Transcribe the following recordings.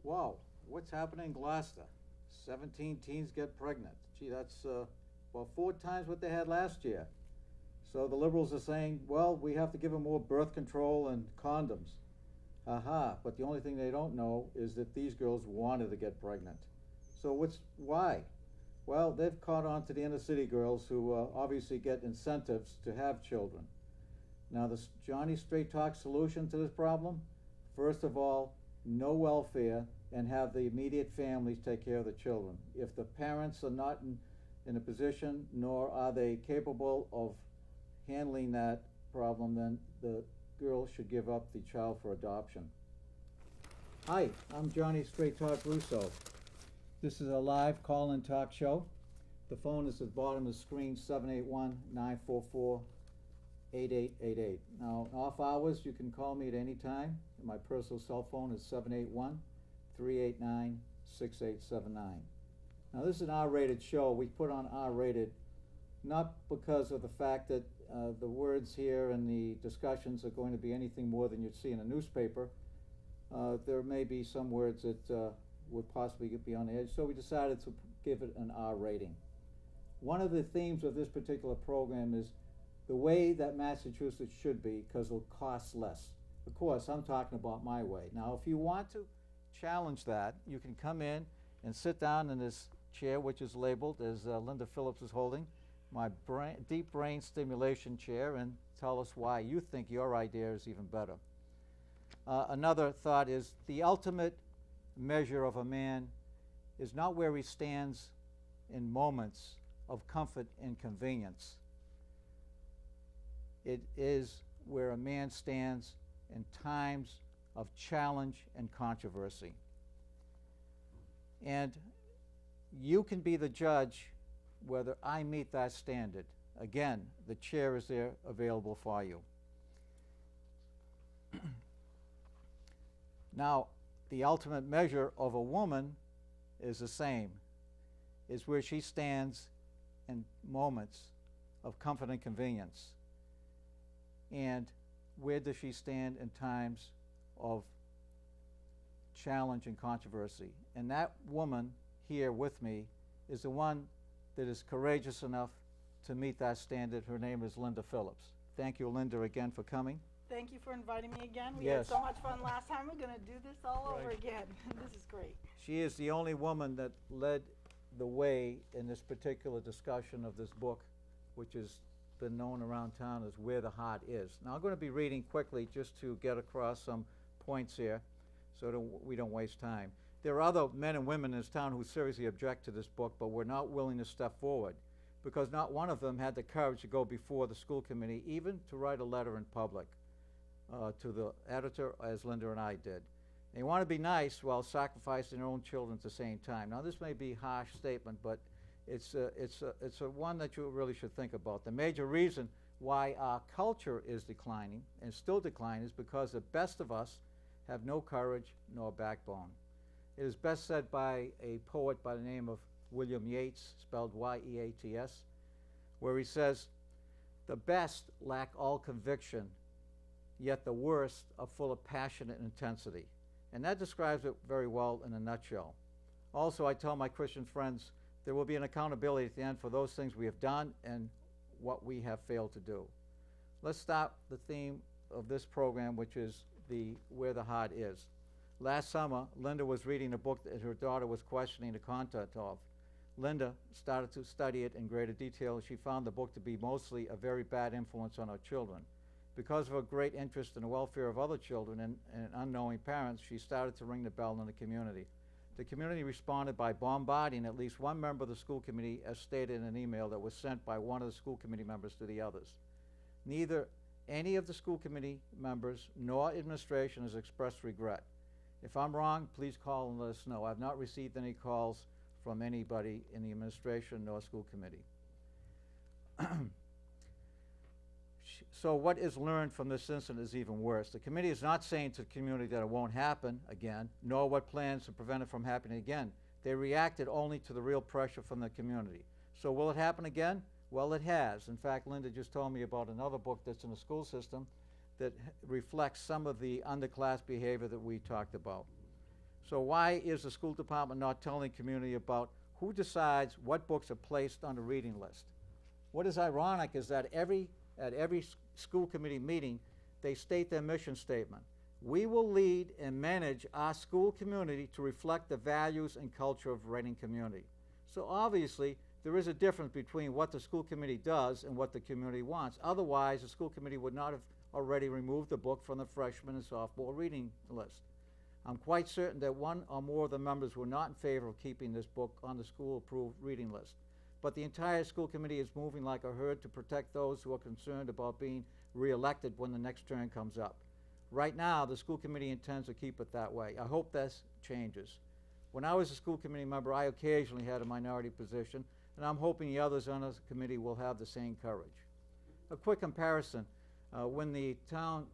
Wow, what's happening in Gloucester? 17 teens get pregnant. Gee, that's about 4 times what they had last year. So the liberals are saying, well, we have to give them more birth control and condoms. Aha, but the only thing they don't know is that these girls wanted to get pregnant. So why? Well, they've caught on to the inner city girls who obviously get incentives to have children. Now, the Johnny Straight Talk solution to this problem, first of all, no welfare and have the immediate families take care of the children. If the parents are not in a position, nor are they capable of handling that problem, then the girl should give up the child for adoption. Hi, I'm Johnny Straight Talk Russo. This is a live call-in talk show. The phone is at the bottom of the screen, 781-944-8888. Now, off hours, you can call me at any time. My personal cell phone is 781-389-6879. Now, this is an R-rated show. We put on R-rated not because of the fact that the words here and the discussions are going to be anything more than you'd see in a newspaper. There may be some words that would possibly be on the edge, so we decided to give it an R rating. One of the themes of this particular program is the way that Massachusetts should be, because it'll cost less. Of course, I'm talking about my way. Now, if you want to challenge that, you can come in and sit down in this chair, which is labeled, as Linda Phillips is holding, my deep brain stimulation chair, and tell us why you think your idea is even better. Another thought is the ultimate measure of a man is not where he stands in moments of comfort and convenience. It is where a man stands in times of challenge and controversy. And you can be the judge whether I meet that standard. Again, the chair is there available for you. Now, the ultimate measure of a woman is the same, is where she stands in moments of comfort and convenience. And where does she stand in times of challenge and controversy? And that woman here with me is the one that is courageous enough to meet that standard. Her name is Linda Phillips. Thank you, Linda, again for coming. Thank you for inviting me again. We Yes. had so much fun last time. We're going to do this all over again. This is great. She is the only woman that led the way in this particular discussion of this book, which has been known around town as Where the Heart Is. Now, I'm going to be reading quickly just to get across some points here so that we don't waste time. There are other men and women in this town who seriously object to this book, but were not willing to step forward because not one of them had the courage to go before the school committee, even to write a letter in public to the editor, as Linda and I did. They want to be nice while sacrificing their own children at the same time. Now, this may be a harsh statement, but it's a one that you really should think about. The major reason why our culture is declining and still declining is because the best of us have no courage nor backbone. It is best said by a poet by the name of William Yeats, spelled Y-E-A-T-S, where he says, "The best lack all conviction, yet the worst are full of passion and intensity." And that describes it very well in a nutshell. Also, I tell my Christian friends there will be an accountability at the end for those things we have done and what we have failed to do. Let's start the theme of this program, which is Where the Heart Is. Last summer, Linda was reading a book that her daughter was questioning the content of. Linda started to study it in greater detail. She found the book to be mostly a very bad influence on her children. Because of her great interest in the welfare of other children and unknowing parents, she started to ring the bell in the community. The community responded by bombarding at least one member of the school committee, as stated in an email that was sent by one of the school committee members to the others. Neither any of the school committee members nor administration has expressed regret. If I'm wrong, please call and let us know. I've not received any calls from anybody in the administration nor school committee. So what is learned from this incident is even worse. The committee is not saying to the community that it won't happen again, nor what plans to prevent it from happening again. They reacted only to the real pressure from the community. So will it happen again? Well, it has. In fact, Linda just told me about another book that's in the school system that reflects some of the underclass behavior that we talked about. So why is the school department not telling the community about who decides what books are placed on the reading list? What is ironic is that at every school committee meeting, they state their mission statement. We will lead and manage our school community to reflect the values and culture of Reading community. So obviously, there is a difference between what the school committee does and what the community wants. Otherwise, the school committee would not have already removed the book from the freshman and sophomore reading list. I'm quite certain that one or more of the members were not in favor of keeping this book on the school-approved reading list. But the entire school committee is moving like a herd to protect those who are concerned about being re-elected when the next term comes up. Right now, the school committee intends to keep it that way. I hope this changes. When I was a school committee member, I occasionally had a minority position, and I'm hoping the others on the committee will have the same courage. A quick comparison, when the town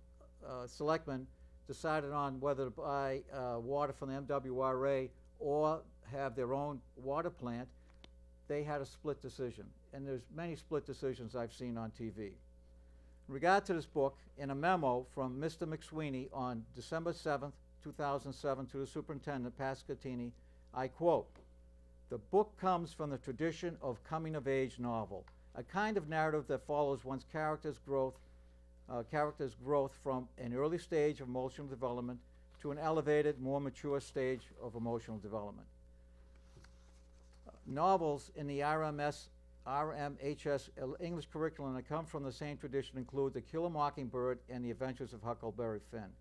selectmen decided on whether to buy water from the MWRA or have their own water plant, they had a split decision. And there's many split decisions I've seen on TV. In regard to this book, in a memo from Mr. McSweeney on December 7th, 2007 to the superintendent, Pascatini, I quote, "The book comes from the tradition of coming-of-age novel, a kind of narrative that follows one's character's growth from an early stage of emotional development to an elevated, more mature stage of emotional development. Novels in the RMHS English curriculum that come from the same tradition include To Kill a Mockingbird and The Adventures of Huckleberry Finn.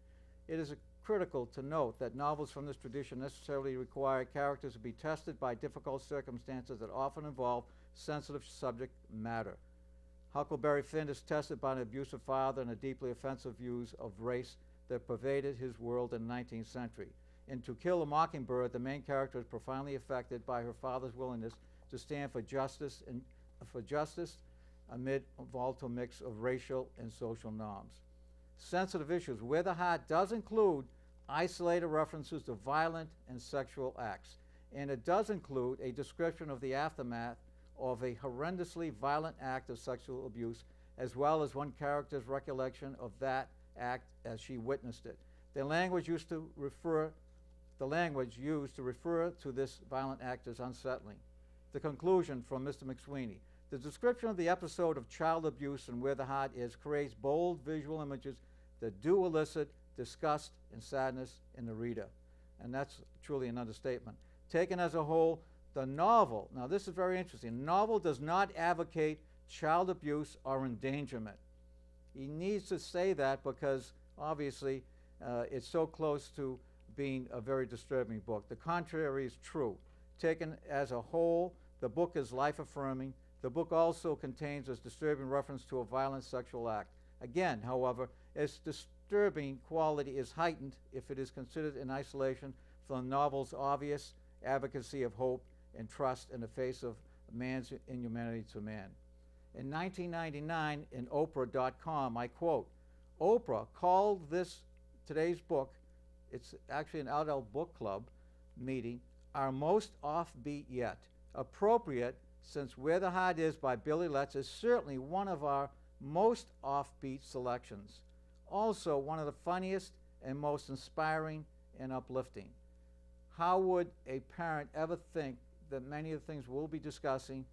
It is critical to note that novels from this tradition necessarily require characters to be tested by difficult circumstances that often involve sensitive subject matter. Huckleberry Finn is tested by an abusive father and the deeply offensive views of race that pervaded his world in the 19th century. In To Kill a Mockingbird, the main character is profoundly affected by her father's willingness to stand for justice amid a volatile mix of racial and social norms. Sensitive issues, where the heart does include isolated references to violent and sexual acts, and it does include a description of the aftermath of a horrendously violent act of sexual abuse, as well as one character's recollection of that act as she witnessed it. The language used to refer to this violent act is unsettling. The conclusion from Mr. McSweeney. The description of the episode of child abuse and Where the Heart Is creates bold visual images that do elicit disgust and sadness in the reader. And that's truly an understatement. Taken as a whole, the novel, now this is very interesting, the novel does not advocate child abuse or endangerment. He needs to say that because obviously it's so close to being a very disturbing book. The contrary is true. Taken as a whole, the book is life-affirming. The book also contains a disturbing reference to a violent sexual act. Again, however, its disturbing quality is heightened if it is considered in isolation from the novel's obvious advocacy of hope and trust in the face of man's inhumanity to man. In 1999, in Oprah.com, I quote, Oprah called today's book, it's actually an adult book club meeting, our most offbeat yet. Appropriate, since Where the Heart Is by Billy Letts is certainly one of our most offbeat selections. Also one of the funniest and most inspiring and uplifting. How would a parent ever think that many of the things we'll be discussing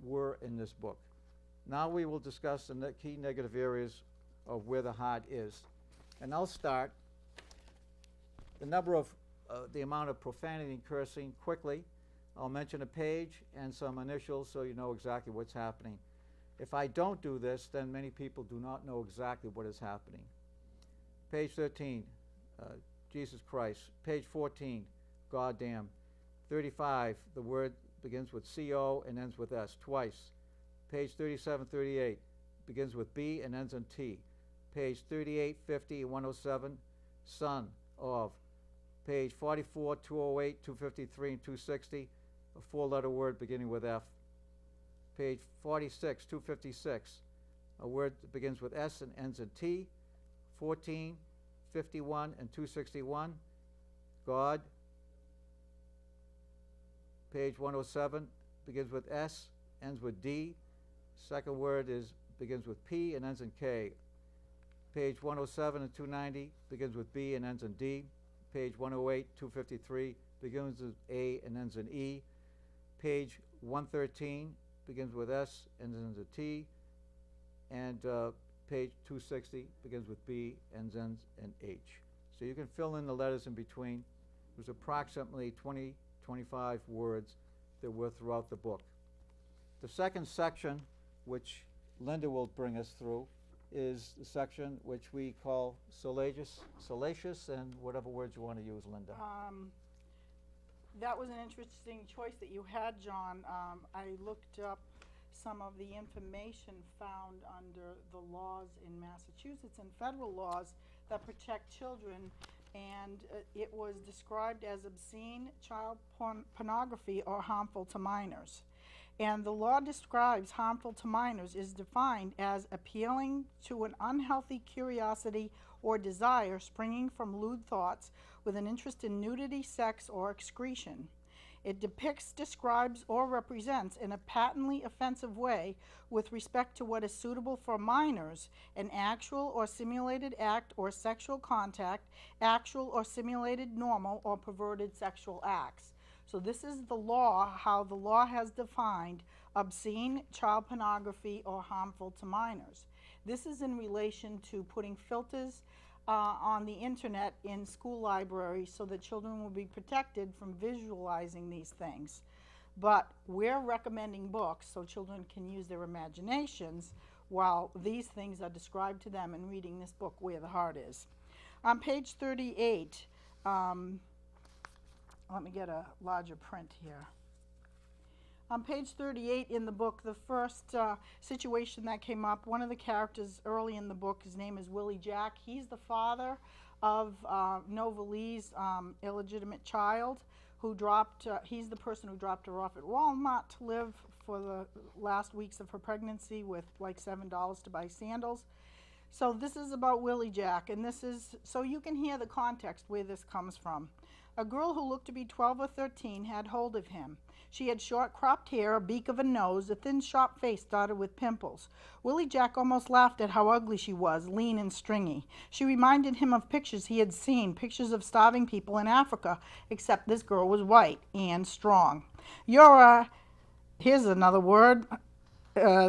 were in this book? Now we will discuss the key negative areas of Where the Heart Is. And I'll start the amount of profanity and cursing quickly. I'll mention a page and some initials so you know exactly what's happening. If I don't do this, then many people do not know exactly what is happening. Page 13, Jesus Christ. Page 14, goddamn. 35, the word begins with C-O and ends with S, twice. Page 37, 38, begins with B and ends in T. Page 38, 50, and 107, son of. Page 44, 208, 253, and 260, a four-letter word beginning with F. Page 46, 256, a word that begins with S and ends in T. 14, 51, and 261, God. Page 107 begins with S, ends with D. Second word begins with P and ends in K. Page 107 and 290 begins with B and ends in D. page 108, 253 begins with A and ends in E. Page 113 begins with S and ends in T. And page 260 begins with B and ends in H. So you can fill in the letters in between. There's approximately 20, 25 words that were throughout the book. The second section, which Linda will bring us through, is the section which we call salacious, and whatever words you want to use, Linda. That was an interesting choice that you had, John. I looked up some of the information found under the laws in Massachusetts and federal laws that protect children, and it was described as obscene, child pornography, or harmful to minors. And the law describes harmful to minors is defined as appealing to an unhealthy curiosity or desire springing from lewd thoughts with an interest in nudity, sex, or excretion. It depicts, describes, or represents in a patently offensive way with respect to what is suitable for minors an actual or simulated act or sexual contact, actual or simulated normal or perverted sexual acts. So this is the law, how the law has defined obscene, child pornography, or harmful to minors. This is in relation to putting filters on the internet in school libraries so that children will be protected from visualizing these things. But we're recommending books so children can use their imaginations while these things are described to them in reading this book, Where the Heart Is. On page 38, let me get a larger print here. On page 38 in the book, the first situation that came up, one of the characters early in the book, his name is Willie Jack. He's the father of Nova Lee's illegitimate child who dropped, he's the person who dropped her off at Walmart to live for the last weeks of her pregnancy with like $7 to buy sandals. So this is about Willie Jack, and this is, so you can hear the context where this comes from. A girl who looked to be 12 or 13 had hold of him. She had short cropped hair, a beak of a nose, a thin sharp face dotted with pimples. Willie Jack almost laughed at how ugly she was, lean and stringy. She reminded him of pictures he had seen, pictures of starving people in Africa, except this girl was white and strong. You're here's another word,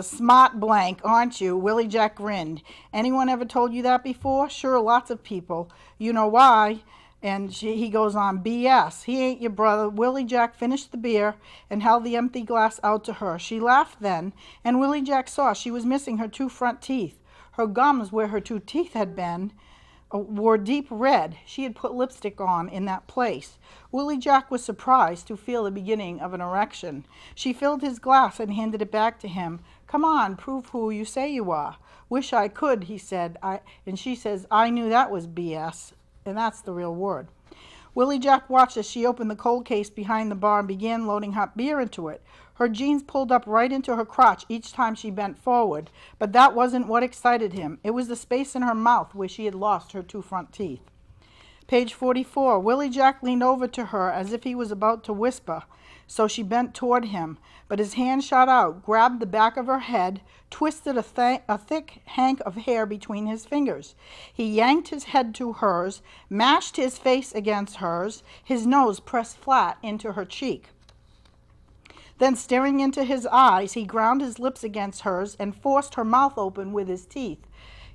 smart blank, aren't you? Willie Jack grinned. Anyone ever told you that before? Sure, lots of people. You know why? And he goes on, BS, he ain't your brother. Willie Jack finished the beer and held the empty glass out to her. She laughed then, and Willie Jack saw she was missing her two front teeth. Her gums, where her two teeth had been, were deep red. She had put lipstick on in that place. Willie Jack was surprised to feel the beginning of an erection. She filled his glass and handed it back to him. Come on, prove who you say you are. Wish I could, he said. And she says, I knew that was BS. And that's the real word. Willie Jack watched as she opened the cold case behind the bar and began loading hot beer into it. Her jeans pulled up right into her crotch each time she bent forward, but that wasn't what excited him. It was the space in her mouth where she had lost her two front teeth. Page 44, Willie Jack leaned over to her as if he was about to whisper, so she bent toward him, but his hand shot out, grabbed the back of her head, twisted a thick hank of hair between his fingers. He yanked his head to hers, mashed his face against hers, his nose pressed flat into her cheek. Then, staring into his eyes, he ground his lips against hers and forced her mouth open with his teeth.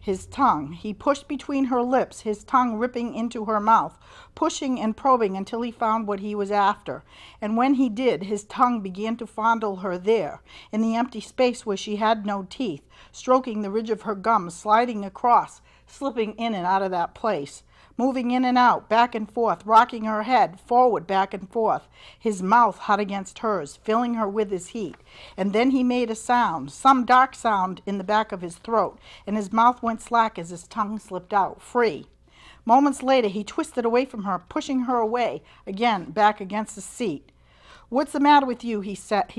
His tongue. He pushed between her lips, his tongue ripping into her mouth, pushing and probing until he found what he was after. And when he did, his tongue began to fondle her there, in the empty space where she had no teeth, stroking the ridge of her gums, sliding across, slipping in and out of that place, moving in and out, back and forth, rocking her head, forward, back and forth, his mouth hot against hers, filling her with his heat. And then he made a sound, some dark sound in the back of his throat, and his mouth went slack as his tongue slipped out, free. Moments later, he twisted away from her, pushing her away, again, back against the seat. What's the matter with you, he said.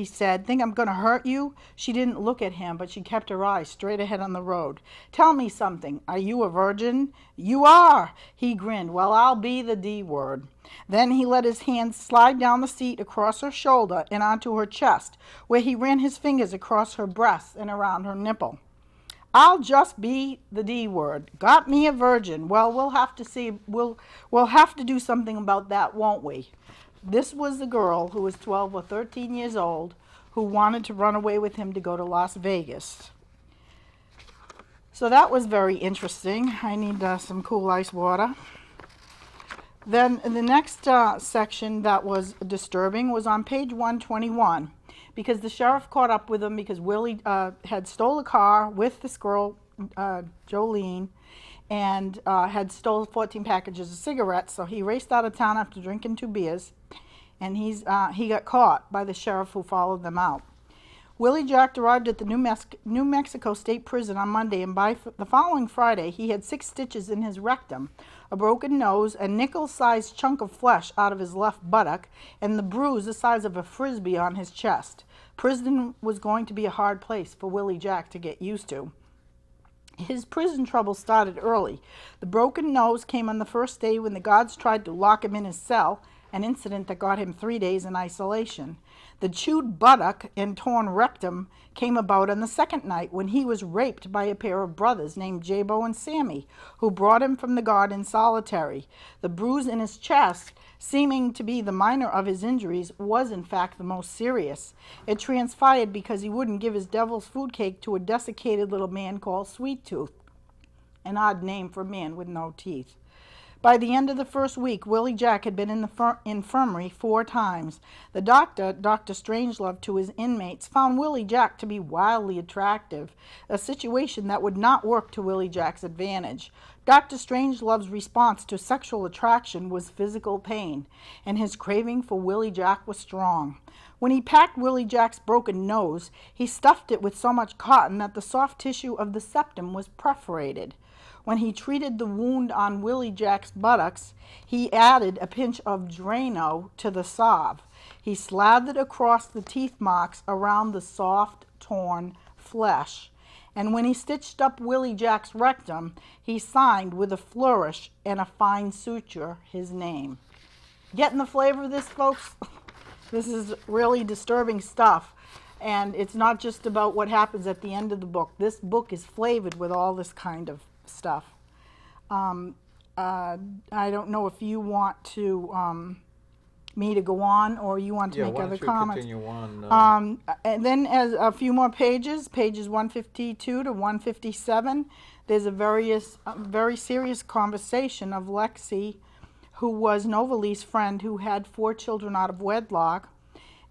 Think I'm going to hurt you? She didn't look at him, but she kept her eyes straight ahead on the road. Tell me something. Are you a virgin? You are, he grinned. Well, I'll be the D word. Then he let his hand slide down the seat across her shoulder and onto her chest, where he ran his fingers across her breasts and around her nipple. I'll just be the D word. Got me a virgin. Well, we'll have to see. We'll have to do something about that, won't we? This was the girl who was 12 or 13 years old who wanted to run away with him to go to Las Vegas. So that was very interesting. I need some cool ice water. Then the next section that was disturbing was on page 121, because the sheriff caught up with him because Willie had stole a car with this girl, Jolene, and had stole 14 packages of cigarettes. So he raced out of town after drinking 2 beers, and he got caught by the sheriff who followed them out. Willie Jack arrived at the New Mexico State Prison on Monday, and by the following Friday, he had 6 stitches in his rectum, a broken nose, a nickel-sized chunk of flesh out of his left buttock, and the bruise the size of a frisbee on his chest. Prison was going to be a hard place for Willie Jack to get used to. His prison trouble started early. The broken nose came on the first day when the guards tried to lock him in his cell, an incident that got him 3 days in isolation. The chewed buttock and torn rectum came about on the second night when he was raped by a pair of brothers named Jabo and Sammy, who brought him from the guard in solitary. The bruise in his chest, seeming to be the minor of his injuries, was in fact the most serious. It transpired because he wouldn't give his devil's food cake to a desiccated little man called Sweet Tooth, an odd name for a man with no teeth. By the end of the first week, Willie Jack had been in the infirmary 4 times. The doctor, Dr. Strangelove, to his inmates, found Willie Jack to be wildly attractive, a situation that would not work to Willie Jack's advantage. Dr. Strangelove's response to sexual attraction was physical pain, and his craving for Willie Jack was strong. When he packed Willie Jack's broken nose, he stuffed it with so much cotton that the soft tissue of the septum was perforated. When he treated the wound on Willie Jack's buttocks, he added a pinch of Drano to the salve. He slathered across the teeth marks around the soft, torn flesh. And when he stitched up Willie Jack's rectum, he signed with a flourish and a fine suture his name. Getting the flavor of this, folks? This is really disturbing stuff. And it's not just about what happens at the end of the book. This book is flavored with all this kind of stuff. I don't know if you want to me to go on, or you want to make other comments. Continue on. And then as a few more pages 152 to 157, there's a very serious conversation of Lexi, who was Novalee's friend, who had 4 children out of wedlock,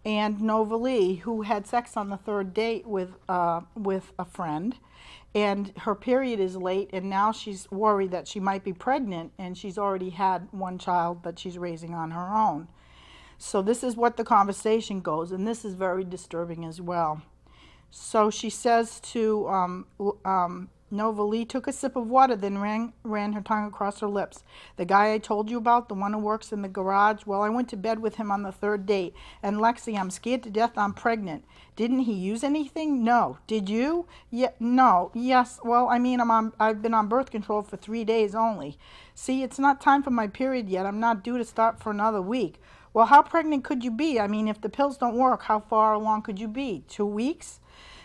and Novalee, who had sex on the 3rd date with a friend. And her period is late, and now she's worried that she might be pregnant, and she's already had 1 child that she's raising on her own. So this is what the conversation goes, and this is very disturbing as well. So she says to Novalee, took a sip of water, then ran her tongue across her lips. The guy I told you about, the one who works in the garage, well, I went to bed with him on the 3rd date. And Lexi, I'm scared to death I'm pregnant. Didn't he use anything? No. Did you? Yeah. No. Yes. Well, I mean, I've been on birth control for 3 days only. See, it's not time for my period yet. I'm not due to start for another week. Well, how pregnant could you be? I mean, if the pills don't work, how far along could you be? 2 weeks?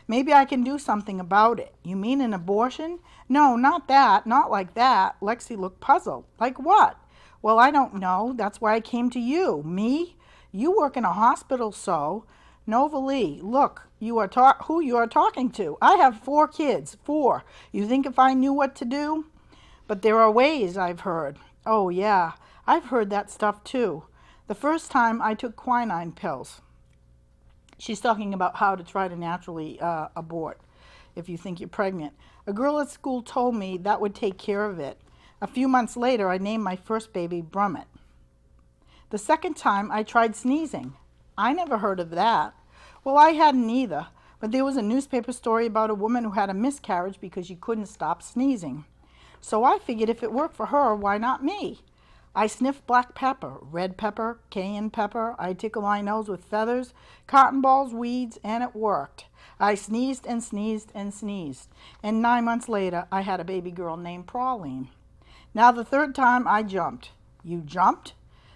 Maybe I can do something about it. You mean an abortion? No, not that. Not like that. Lexi looked puzzled. Like what? Well, I don't know. That's why I came to you. Me? You work in a hospital, so. Novalee, look, who you are talking to. I have 4 kids. 4. You think if I knew what to do? But there are ways, I've heard. Oh, yeah. I've heard that stuff, too. The first time I took quinine pills. She's talking about how to try to naturally abort if you think you're pregnant. A girl at school told me that would take care of it. A few months later, I named my first baby Brummett. The second time, I tried sneezing. I never heard of that. Well, I hadn't either, but there was a newspaper story about a woman who had a miscarriage because she couldn't stop sneezing. So I figured if it worked for her, why not me? I sniffed black pepper, red pepper, cayenne pepper. I tickle my nose with feathers, cotton balls, weeds, and it worked. I sneezed and sneezed and sneezed. And 9 months later, I had a baby girl named Pauline. Now the 3rd time, I jumped. You jumped?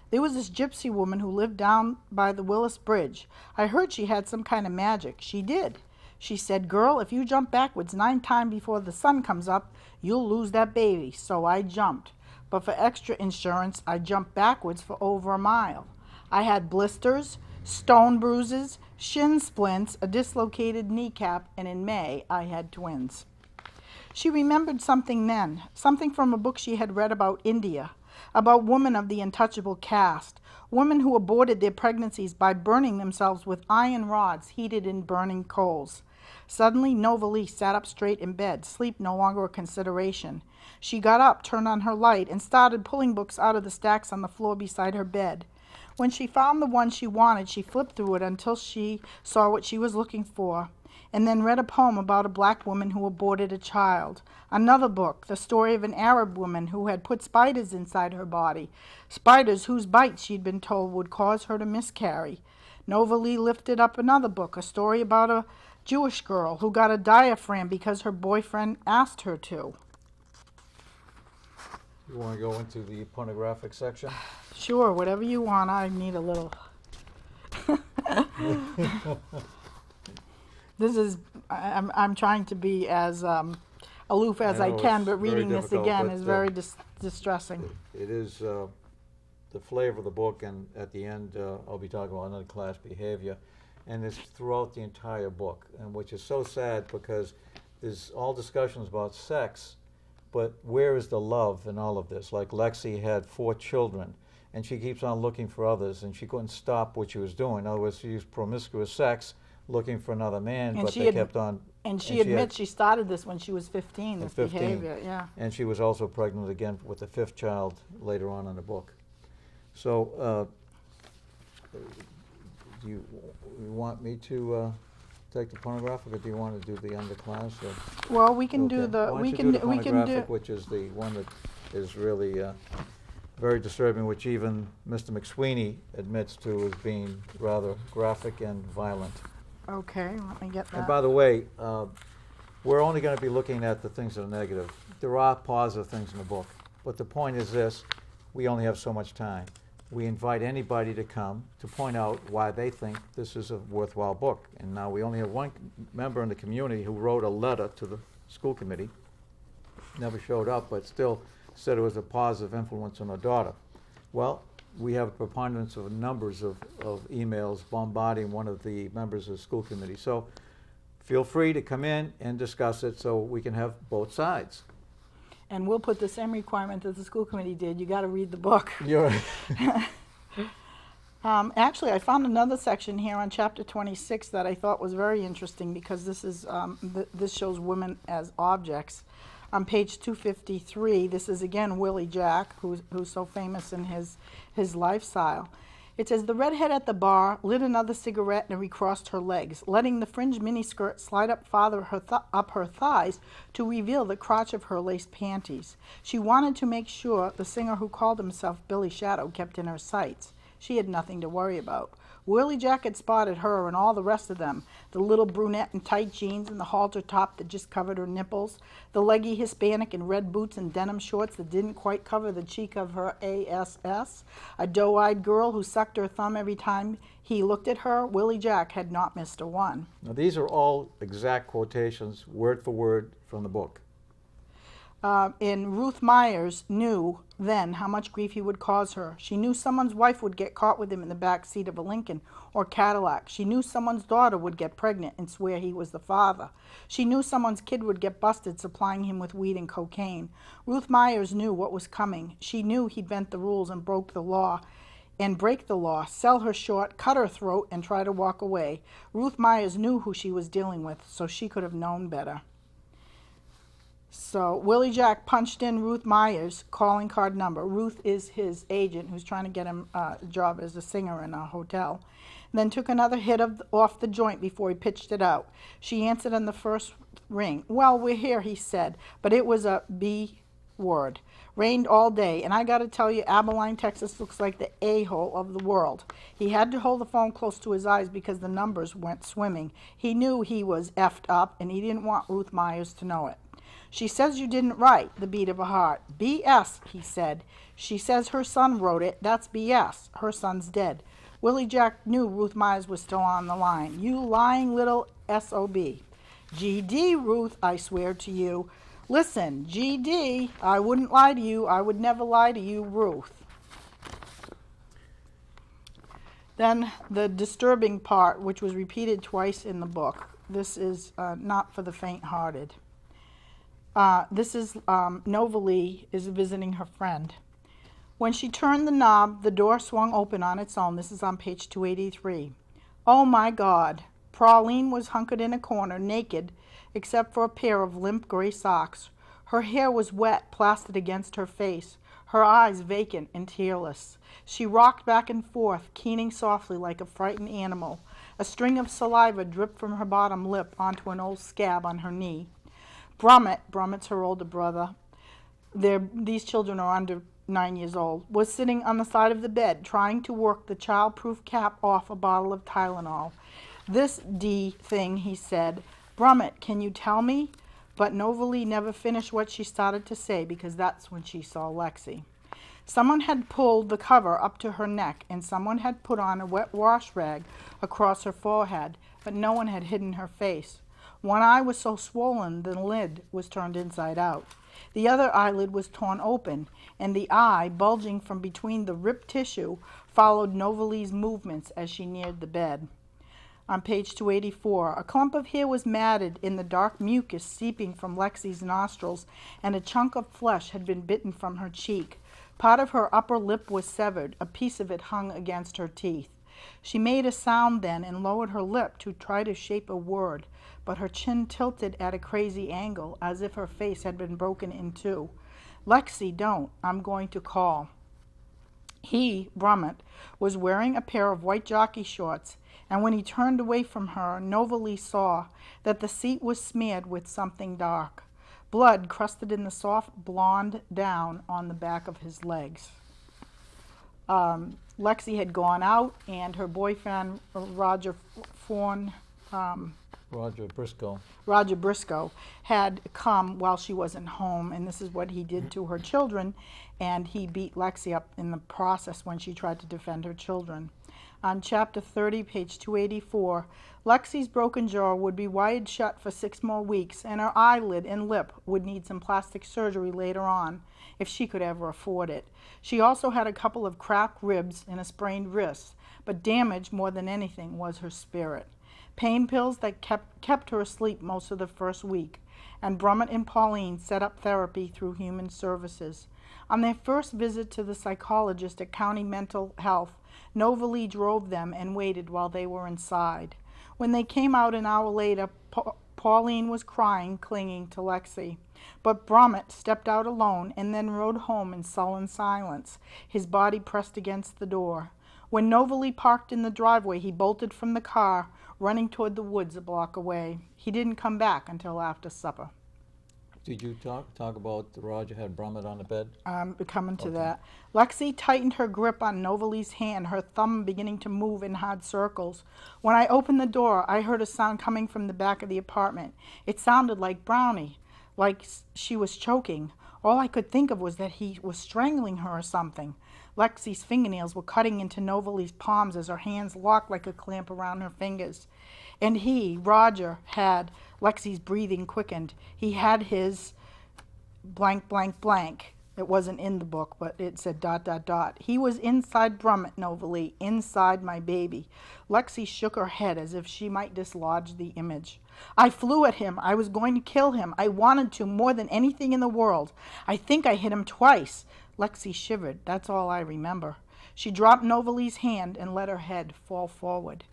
There was this gypsy woman who lived down by the Willis Bridge. I heard she had some kind of magic. She did. She said, "Girl, if you jump backwards 9 times before the sun comes up, you'll lose that baby." So I jumped. But for extra insurance, I jumped backwards for over a mile. I had blisters, stone bruises, shin splints, a dislocated kneecap, and in May, I had twins. She remembered something then, something from a book she had read about India, about women of the untouchable caste, women who aborted their pregnancies by burning themselves with iron rods heated in burning coals. Suddenly, Novalee sat up straight in bed, sleep no longer a consideration. She got up, turned on her light, and started pulling books out of the stacks on the floor beside her bed. When she found the one she wanted, she flipped through it until she saw what she was looking for, and then read a poem about a black woman who aborted a child. Another book, the story of an Arab woman who had put spiders inside her body, spiders whose bites she'd been told would cause her to miscarry. Novalee lifted up another book, a story about a Jewish girl who got a diaphragm because her boyfriend asked her to. You want to go into the pornographic section? Sure, whatever you want. I need a little. I'm trying to be as aloof as I can, but reading this again is very distressing. It is the flavor of the book, and at the end I'll be talking about another class behavior, and it's throughout the entire book, and which is so sad because there's all discussions about sex, but where is the love in all of this? Like Lexi had 4 children, and she keeps on looking for others, and she couldn't stop what she was doing. In other words, she used promiscuous sex, looking for another man, And but she they had- kept on. And she admits she started this when she was 15, this 15. behavior, yeah. And she was also pregnant again with the 5th child later on in the book. So, do you want me to take the pornographic, or do you want to do the underclass? Well, we can do Okay. the, Why we don't you can, do we the can do, pornographic, which is the one that is really very disturbing, which even Mr. McSweeney admits to as being rather graphic and violent. okay, let me get And that. by the way, we're only going to be looking at the things that are negative. There are positive things in the book, but the point is this: we only have so much time. We invite anybody to come to point out why they think this is a worthwhile book. And now we only have one member in the community who wrote a letter to the school committee. Never showed up, but still said it was a positive influence on her daughter. Well, we have a preponderance of numbers of emails bombarding one of the members of the school committee. So feel free to come in and discuss it so we can have both sides. And we'll put the same requirement that the school committee did, you gotta read the book. You're Actually, I found another section here on chapter 26 that I thought was very interesting because this is, this shows women as objects. On page 253, this is again Willie Jack, who's so famous in his lifestyle. It says, the redhead at the bar lit another cigarette and recrossed her legs, letting the fringed miniskirt slide up farther up her thighs to reveal the crotch of her lace panties. She wanted to make sure the singer who called himself Billy Shadow kept in her sights. She had nothing to worry about. Willie Jack had spotted her and all the rest of them, the little brunette in tight jeans and the halter top that just covered her nipples, the leggy Hispanic in red boots and denim shorts that didn't quite cover the cheek of her ass, a doe-eyed girl who sucked her thumb every time he looked at her. Willie Jack had not missed a one. Now, these are all exact quotations, word for word, from the book. And Ruth Myers knew then how much grief he would cause her. She knew someone's wife would get caught with him in the back seat of a Lincoln or Cadillac. She knew someone's daughter would get pregnant and swear he was the father. She knew someone's kid would get busted supplying him with weed and cocaine. Ruth Myers knew what was coming. She knew he'd bent the rules and broke the law. And break the law, sell her short, cut her throat, and try to walk away. Ruth Myers knew who she was dealing with, so she could have known better. So Willie Jack punched in Ruth Myers' calling card number. Ruth is his agent who's trying to get him a job as a singer in a hotel. Then took another hit off the joint before he pitched it out. She answered on the first ring. Well, we're here, he said, but it was a B word. Rained all day, and I got to tell you, Abilene, Texas looks like the a-hole of the world. He had to hold the phone close to his eyes because the numbers went swimming. He knew he was effed up, and he didn't want Ruth Myers to know it. She says you didn't write The Beat of a Heart. BS, he said. She says her son wrote it. That's BS. Her son's dead. Willie Jack knew Ruth Myers was still on the line. You lying little SOB. GD, Ruth, I swear to you. Listen, GD, I wouldn't lie to you. I would never lie to you, Ruth. Then the disturbing part, which was repeated twice in the book. This is not for the faint-hearted. This is Novalee is visiting her friend. When she turned the knob, the door swung open on its own. This is on page 283. Oh my God. Pauline was hunkered in a corner, naked, except for a pair of limp gray socks. Her hair was wet, plastered against her face, her eyes vacant and tearless. She rocked back and forth, keening softly like a frightened animal. A string of saliva dripped from her bottom lip onto an old scab on her knee. Brummett's her older brother, these children are under 9 years old, was sitting on the side of the bed trying to work the child-proof cap off a bottle of Tylenol. This D thing, he said. Brummett, can you tell me? But Novalee never finished what she started to say because that's when she saw Lexi. Someone had pulled the cover up to her neck and someone had put on a wet wash rag across her forehead, but no one had hidden her face. One eye was so swollen the lid was turned inside out. The other eyelid was torn open, and the eye, bulging from between the ripped tissue, followed Novalee's movements as she neared the bed. On page 284, a clump of hair was matted in the dark mucus seeping from Lexi's nostrils, and a chunk of flesh had been bitten from her cheek. Part of her upper lip was severed. A piece of it hung against her teeth. She made a sound then and lowered her lip to try to shape a word, but her chin tilted at a crazy angle, as if her face had been broken in two. Lexi, don't. I'm going to call. He, Brummett, was wearing a pair of white jockey shorts, and when he turned away from her, Novalee saw that the seat was smeared with something dark. Blood crusted in the soft blonde down on the back of his legs. Lexi had gone out, and her boyfriend, Roger Briscoe, had come while she wasn't home, and this is what he did to her children, and he beat Lexi up in the process when she tried to defend her children. On chapter 30, page 284, Lexi's broken jaw would be wired shut for 6 more weeks, and her eyelid and lip would need some plastic surgery later on, if she could ever afford it. She also had a couple of cracked ribs and a sprained wrist, but damaged more than anything was her spirit. Pain pills that kept her asleep most of the first week, and Brummett and Pauline set up therapy through Human Services. On their first visit to the psychologist at County Mental Health, Novalee drove them and waited while they were inside. When they came out an hour later, Pauline was crying, clinging to Lexi. But Brummett stepped out alone and then rode home in sullen silence, his body pressed against the door. When Novalee parked in the driveway, he bolted from the car, running toward the woods a block away. He didn't come back until after supper. Did you talk about Roger had Brummett on the bed? Coming to that. Lexi tightened her grip on Novalee's hand, her thumb beginning to move in hard circles. When I opened the door, I heard a sound coming from the back of the apartment. It sounded like Brownie, like she was choking. All I could think of was that he was strangling her or something. Lexi's fingernails were cutting into Novalee's palms as her hands locked like a clamp around her fingers. And he, Roger, had Lexi's breathing quickened. He had his blank, blank, blank. It wasn't in the book, but it said ... He was inside Brummett, Novalee, inside my baby. Lexi shook her head as if she might dislodge the image. I flew at him. I was going to kill him. I wanted to more than anything in the world. I think I hit him twice. Lexi shivered. That's all I remember. She dropped Novalee's hand and let her head fall forward.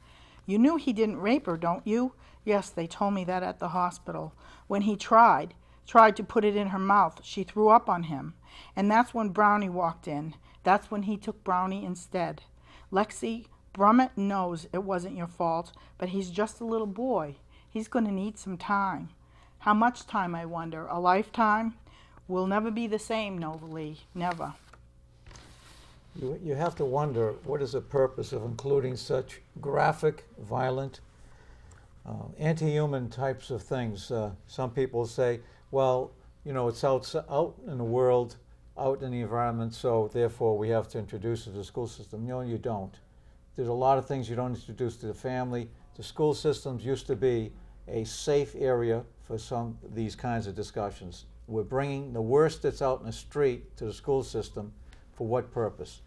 You knew he didn't rape her, don't you? Yes, they told me that at the hospital. When he tried to put it in her mouth, she threw up on him. And that's when Brownie walked in. That's when he took Brownie instead. Lexi, Brummett knows it wasn't your fault, but he's just a little boy. He's going to need some time. How much time, I wonder? A lifetime? We'll never be the same, Novalee. Never. You have to wonder, what is the purpose of including such graphic, violent, anti-human types of things? Some people say, well, you know, it's out in the world, out in the environment, so therefore we have to introduce it to the school system. No, you don't. There's a lot of things you don't introduce to the family. The school systems used to be a safe area for some of these kinds of discussions. We're bringing the worst that's out in the street to the school system. For what purpose?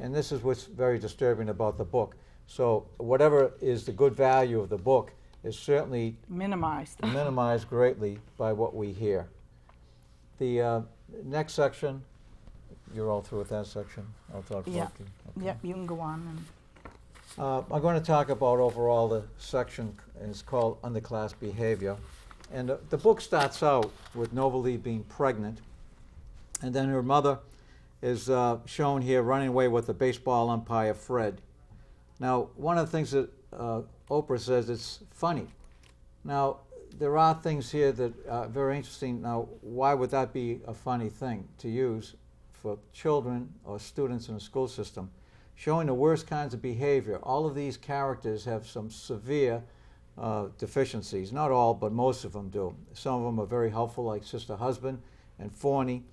And this is what's very disturbing about the book. So whatever is the good value of the book is certainly Minimized. minimized greatly by what we hear. The next section, you're all through with that section? I'll talk Yeah. about the, Yep, you can go on. And I'm going to talk about overall the section, and it's called Underclass Behavior. And the book starts out with Novalee being pregnant, and then her mother is shown here running away with the baseball umpire, Fred. Now, one of the things that Oprah says, it's funny. Now, there are things here that are very interesting. Now, why would that be a funny thing to use for children or students in the school system? Showing the worst kinds of behavior. All of these characters have some severe deficiencies. Not all, but most of them do. Some of them are very helpful, like Sister Husband and Forney.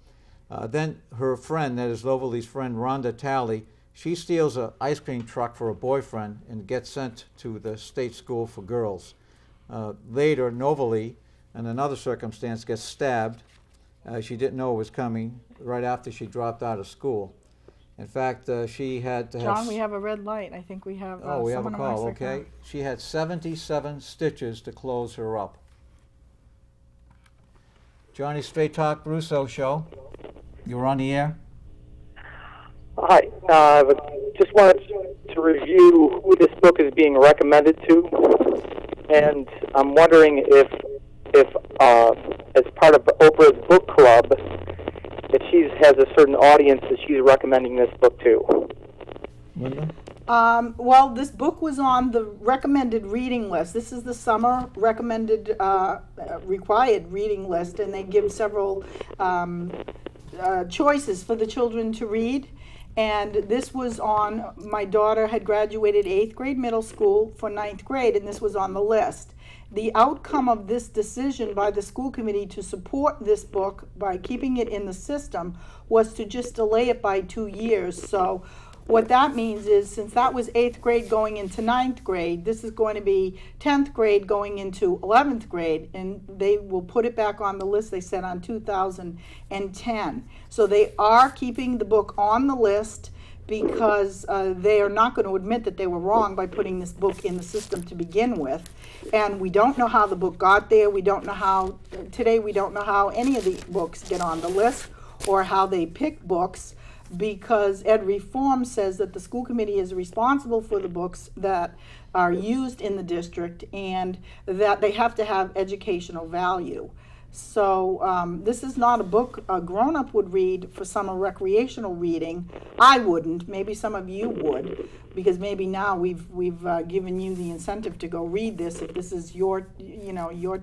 Then her friend, that is Lovely's friend, Rhonda Talley, she steals an ice cream truck for a boyfriend and gets sent to the state school for girls. Later, Novalee, in another circumstance, gets stabbed. She didn't know it was coming right after she dropped out of school. In fact, she had to have... John, we have a red light. I think we have Oh, we have a someone who call, wants to okay. come. She had 77 stitches to close her up. Johnny Straight Talk Russo show. You're on the air. Hi. Just wanted to review who this book is being recommended to, and I'm wondering if as part of Oprah's book club, if she has a certain audience that she's recommending this book to. Linda? Well, this book was on the recommended reading list. This is the summer recommended required reading list, and they give several choices for the children to read. And this was on, my daughter had graduated 8th grade middle school for 9th grade, and this was on the list. The outcome of this decision by the school committee to support this book by keeping it in the system was to just delay it by 2 years. So what that means is, since that was 8th grade going into 9th grade, this is going to be 10th grade going into 11th grade, and they will put it back on the list, they said, on 2010. So they are keeping the book on the list because they are not going to admit that they were wrong by putting this book in the system to begin with. And we don't know how the book got there. We don't know how, today we don't know how any of the books get on the list or how they pick books, because Ed Reform says that the school committee is responsible for the books that are used in the district and that they have to have educational value. So this is not a book a grown-up would read for summer recreational reading. I wouldn't. Maybe some of you would, because maybe now we've given you the incentive to go read this if this is your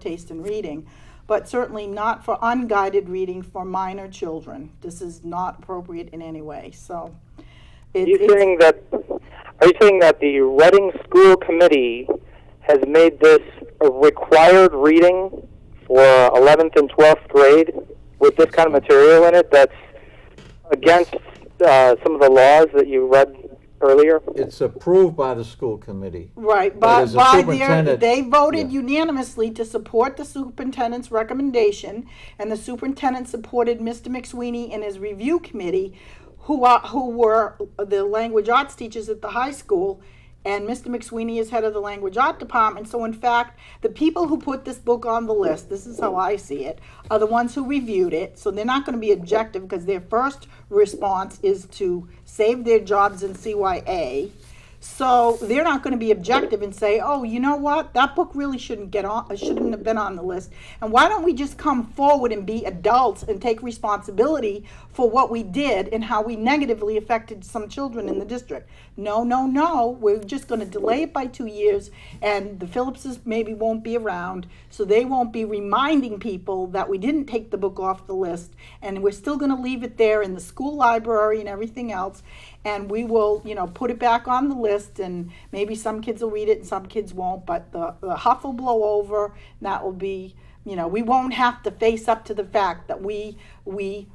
taste in reading. But certainly not for unguided reading for minor children. This is not appropriate in any way. So, Are you saying that the Reading School Committee has made this a required reading for 11th and 12th grade with this kind of material in it that's against some of the laws that you read earlier? It's approved by the school committee. right, But but as a by superintendent- they voted yeah. unanimously to support the superintendent's recommendation, and the superintendent supported Mr. McSweeney and his review committee, who were the language arts teachers at the high school, and Mr. McSweeney is head of the language art department. So in fact, the people who put this book on the list, this is how I see it, are the ones who reviewed it. So they're not going to be objective, because their first response is to save their jobs in CYA. So they're not going to be objective and say, oh, you know what, that book really shouldn't have been on the list. And why don't we just come forward and be adults and take responsibility for what we did and how we negatively affected some children in the district? No, no, no, we're just going to delay it by 2 years, and the Phillipses maybe won't be around, so they won't be reminding people that we didn't take the book off the list, and we're still going to leave it there in the school library and everything else. And we will, put it back on the list, and maybe some kids will read it and some kids won't, but the huff will blow over, and that will be, we won't have to face up to the fact that we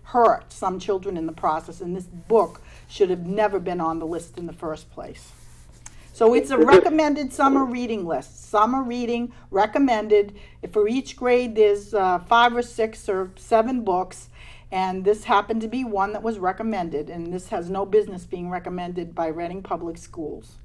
hurt some children in the process, and this book should have never been on the list in the first place. So it's a recommended summer reading list. Summer reading recommended. For each grade, there's 5 or 6 or 7 books, and this happened to be one that was recommended. And this has no business being recommended by Reading Public Schools.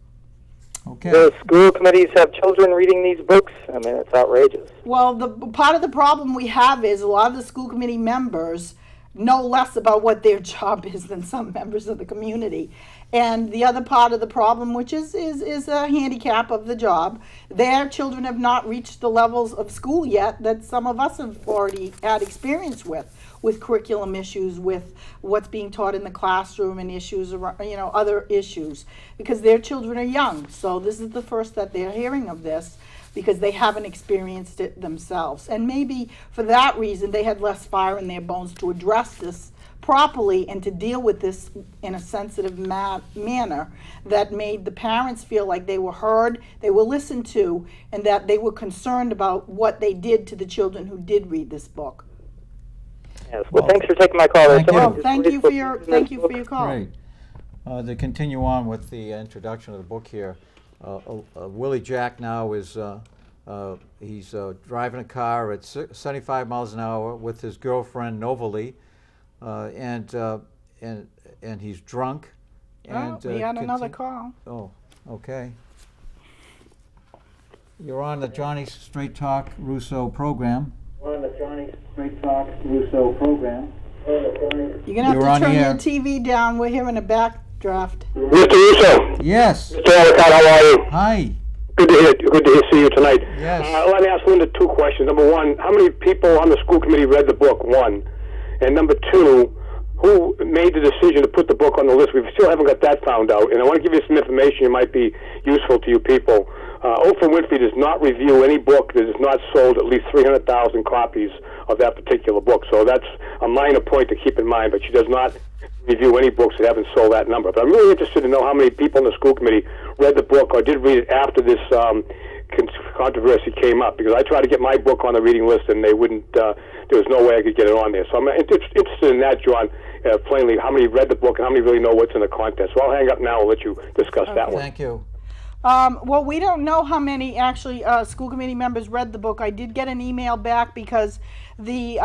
Okay. Do school committees have children reading these books? I mean, it's outrageous. Well, the part of the problem we have is a lot of the school committee members know less about what their job is than some members of the community. And the other part of the problem, which is a handicap of the job, their children have not reached the levels of school yet that some of us have already had experience with curriculum issues, with what's being taught in the classroom and issues around, other issues, because their children are young. So this is the first that they're hearing of this, because they haven't experienced it themselves. And maybe for that reason, they had less fire in their bones to address this properly and to deal with this in a sensitive manner that made the parents feel like they were heard, they were listened to, and that they were concerned about what they did to the children who did read this book. Yes. Well, thanks for taking my call. Thank you. Well, thank you for your call. Great. To continue on with the introduction of the book here, Willie Jack now is he's driving a car at 75 miles an hour with his girlfriend Novalee, and he's drunk. And we had another call. Oh, okay. You're on the Johnny Straight Talk Russo program. We're on the Johnny Straight Talk Russo program. You're gonna have You're to on turn the your air. TV down. We're hearing a backdraft. Mr. Russo. Yes. Mr. Ellicott, how are you? Hi. Good to see you tonight. Yes. Let me ask Linda 2 questions. Number 1, how many people on the school committee read the book? 1. And number 2, who made the decision to put the book on the list? We still haven't got that found out. And I want to give you some information that might be useful to you people. Oprah Winfrey does not review any book that is not sold at least 300,000 copies of that particular book. So that's a minor point to keep in mind, but she does not review any books that haven't sold that number. But I'm really interested to know how many people in the school committee read the book or did read it after this controversy came up, because I tried to get my book on the reading list and they wouldn't, there was no way I could get it on there. So I'm interested in that, John, plainly, how many read the book and how many really know what's in the content. So I'll hang up now and let you discuss that one. Thank you. Well, we don't know how many actually school committee members read the book. I did get an email back because the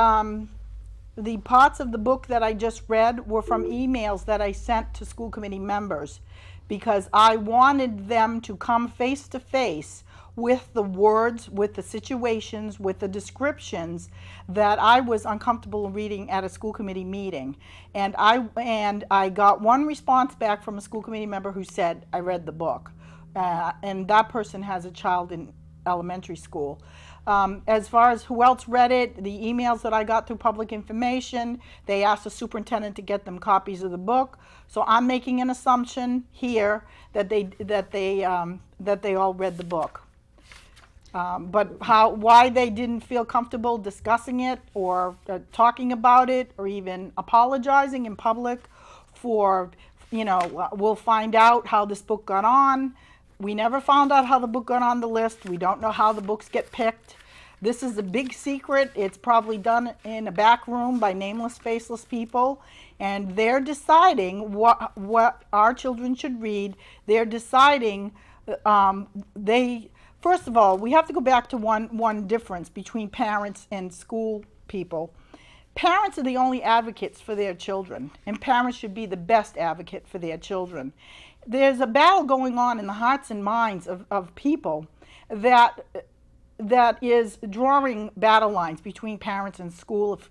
parts of the book that I just read were from emails that I sent to school committee members, because I wanted them to come face to face with the words, with the situations, with the descriptions that I was uncomfortable reading at a school committee meeting. And I got one response back from a school committee member who said, I read the book. And that person has a child in elementary school. As far as who else read it, the emails that I got through public information, they asked the superintendent to get them copies of the book. So I'm making an assumption here that they all read the book. But why they didn't feel comfortable discussing it or talking about it or even apologizing in public for, we'll find out how this book got on. We never found out how the book got on the list. We don't know how the books get picked. This is a big secret. It's probably done in a back room by nameless, faceless people. And they're deciding what our children should read. They're deciding, first of all, we have to go back to one difference between parents and school people. Parents are the only advocates for their children, and parents should be the best advocate for their children. There's a battle going on in the hearts and minds of people that is drawing battle lines between parents and school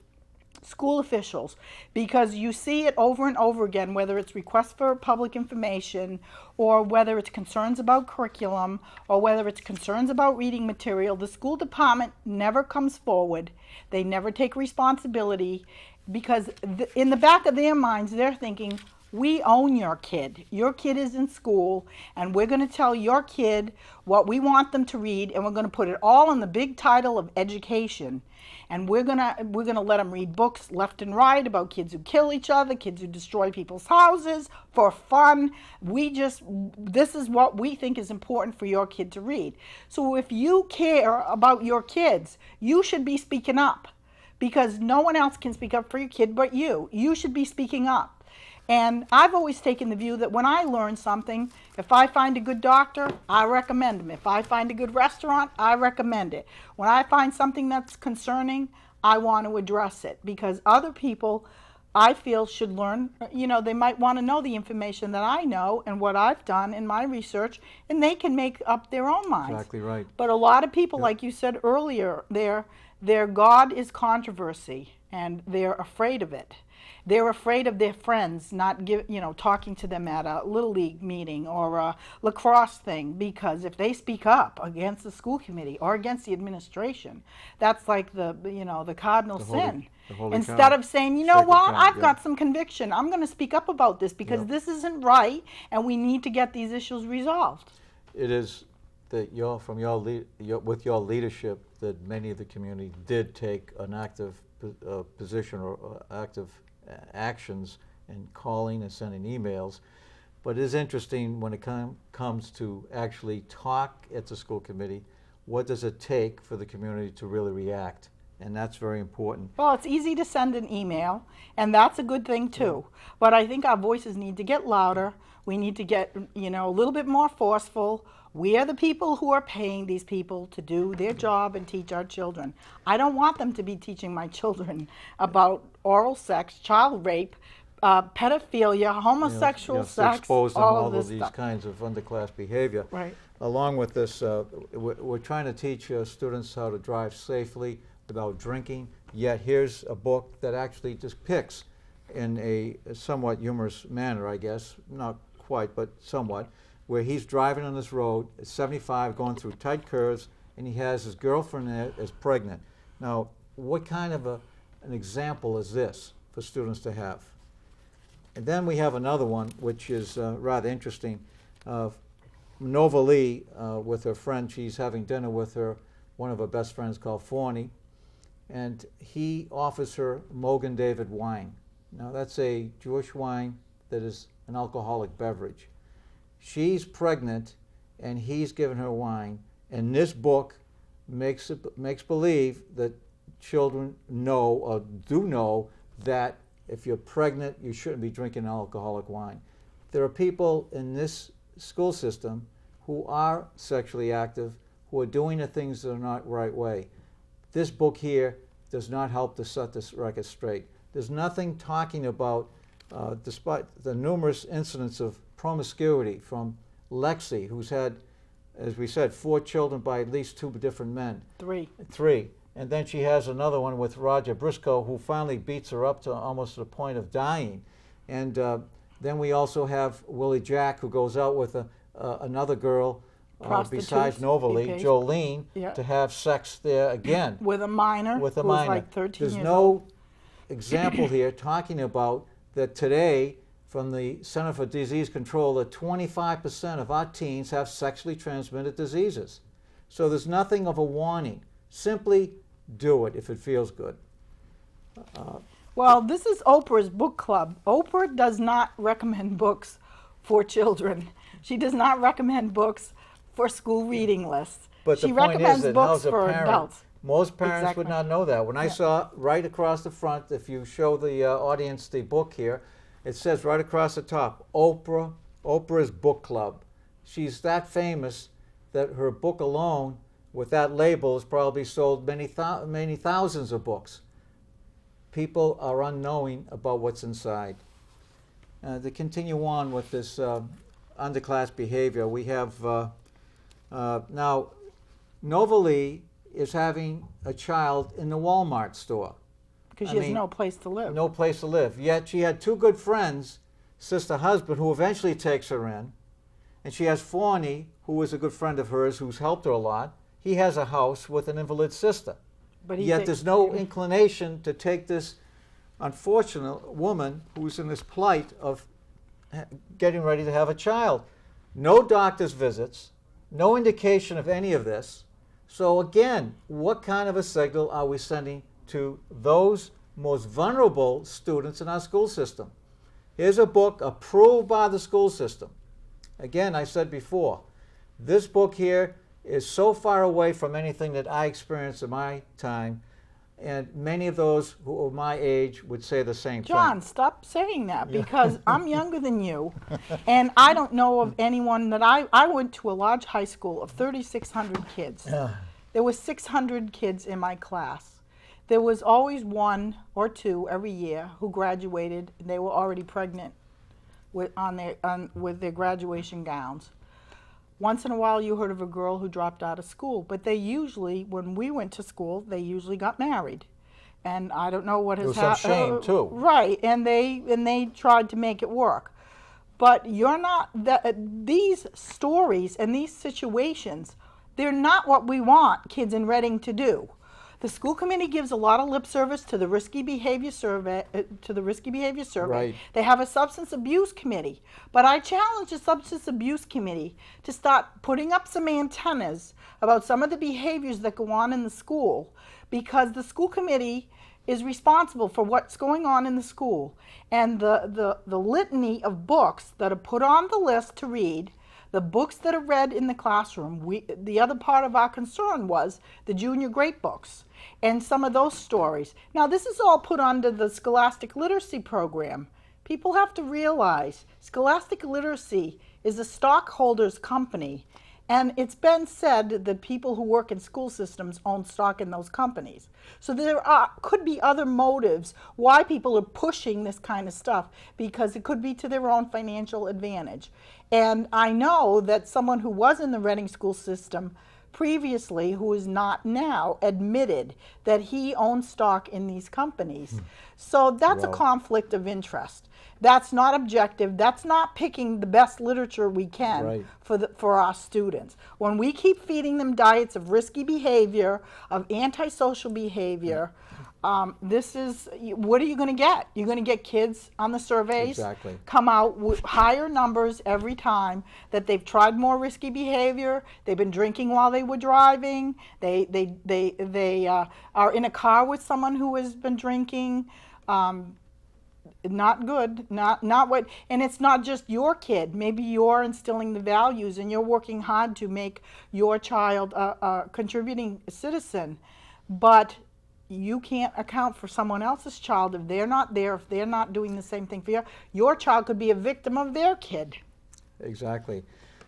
officials, because you see it over and over again, whether it's requests for public information or whether it's concerns about curriculum or whether it's concerns about reading material. The school department never comes forward. They never take responsibility, because in the back of their minds, they're thinking, we own your kid. Your kid is in school, and we're going to tell your kid what we want them to read, and we're going to put it all in the big title of education. And we're gonna let them read books left and right about kids who kill each other, kids who destroy people's houses for fun. This is what we think is important for your kid to read. So if you care about your kids, you should be speaking up, because no one else can speak up for your kid but you. You should be speaking up. And I've always taken the view that when I learn something, if I find a good doctor, I recommend him. If I find a good restaurant, I recommend it. When I find something that's concerning, I want to address it, because other people, I feel, should learn. They might want to know the information that I know and what I've done in my research, and they can make up their own minds. Exactly right. But a lot of people, like you said earlier, their God is controversy, and they're afraid of it. They're afraid of their friends not talking to them at a Little League meeting or a lacrosse thing, because if they speak up against the school committee or against the administration, that's like the cardinal sin. Instead of saying, I've got some conviction, I'm going to speak up about this because this isn't right, and we need to get these issues resolved. It is that with your leadership, that many of the community did take an active position or active actions in calling and sending emails. But it is interesting when it comes to actually talk at the school committee, what does it take for the community to really react? And that's very important. Well, it's easy to send an email, and that's a good thing too. But I think our voices need to get louder. We need to get, a little bit more forceful. We are the people who are paying these people to do their job and teach our children. I don't want them to be teaching my children about oral sex, child rape, pedophilia, homosexual sex, expose them all of this these stuff. kinds of underclass behavior. Right. Along with this, we're trying to teach students how to drive safely without drinking, yet here's a book that actually depicts in a somewhat humorous manner, I guess, not quite, but somewhat, where he's driving on this road at 75, going through tight curves, and he has his girlfriend there as pregnant. Now, what kind of an example is this for students to have? And then we have another one, which is rather interesting. Nova Lee, with her friend, she's having dinner with one of her best friends called Forney, and he offers her Mogan David wine. Now, that's a Jewish wine that is an alcoholic beverage. She's pregnant, and he's giving her wine. And this book makes believe that children know or do know that if you're pregnant, you shouldn't be drinking alcoholic wine. There are people in this school system who are sexually active, who are doing the things that are not right way. This book here does not help to set this record straight. There's nothing talking about, despite the numerous incidents of promiscuity from Lexi, who's had, as we said, 4 children by at least 2 different men. 3. And then she has another one with Roger Briscoe, who finally beats her up to almost the point of dying. And then we also have Willie Jack, who goes out with another girl besides Novely, Jolene, to have sex there again. With a minor who's like 13 There's years no old. example here talking about that today from the Center for Disease Control that 25% of our teens have sexually transmitted diseases. So there's nothing of a warning. Simply do it if it feels good. Well, this is Oprah's book club. Oprah does not recommend books for children. She does not recommend books for school reading lists. But she the point recommends is that books as a for parent, adults. most parents Exactly. would not know that. When I saw right across the front, if you show the audience the book here, it says right across the top, Oprah's book club. She's that famous that her book alone, with that label, has probably sold many thousands of books. People are unknowing about what's inside. To continue on with this underclass behavior, we have now Nova Lee is having a child in the Walmart store. Because she has no place to live. No place to live. Yet she had 2 good friends, sister, husband, who eventually takes her in. And she has Forney, who is a good friend of hers, who's helped her a lot. He has a house with an invalid sister. But Yet there's no inclination to take this unfortunate woman who's in this plight of getting ready to have a child. No doctor's visits, no indication of any of this. So again, what kind of a signal are we sending to those most vulnerable students in our school system? Here's a book approved by the school system. Again, I said before, this book here is so far away from anything that I experienced in my time. And many of those who are my age would say the same John, thing. stop saying that because I'm younger than you, and I don't know of anyone that I went to a large high school of 3,600 kids. There was 600 kids in my class. There was always one or two every year who graduated, and they were already pregnant with their graduation gowns. Once in a while you heard of a girl who dropped out of school, but they usually, when we went to school, they usually got married. And I don't know what has happened. There was some shame too. Right, and they tried to make it work. But you're not, these stories and these situations, they're not what we want kids in Reading to do. The school committee gives a lot of lip service to the risky behavior survey. Right. They have a substance abuse committee, but I challenge the substance abuse committee to start putting up some antennas about some of the behaviors that go on in the school, because the school committee is responsible for what's going on in the school, and the litany of books that are put on the list to read. The books that are read in the classroom, the other part of our concern was the junior grade books and some of those stories. Now, this is all put under the Scholastic Literacy Program. People have to realize Scholastic Literacy is a stockholders company, and it's been said that people who work in school systems own stock in those companies. So there could be other motives why people are pushing this kind of stuff, because it could be to their own financial advantage. And I know that someone who was in the Reading school system previously, who is not now, admitted that he owns stock in these companies. So that's a conflict of interest. That's not objective. That's not picking the best literature we can for our students. When we keep feeding them diets of risky behavior, of antisocial behavior, this is, what are you going to get? You're going to get kids on the surveys come out with higher numbers every time that they've tried more risky behavior, they've been drinking while they were driving, they are in a car with someone who has been drinking. Not good, not what, and it's not just your kid. Maybe you're instilling the values and you're working hard to make your child a contributing citizen, but you can't account for someone else's child if they're not there, if they're not doing the same thing for you. Your child could be a victim of their kid. Exactly.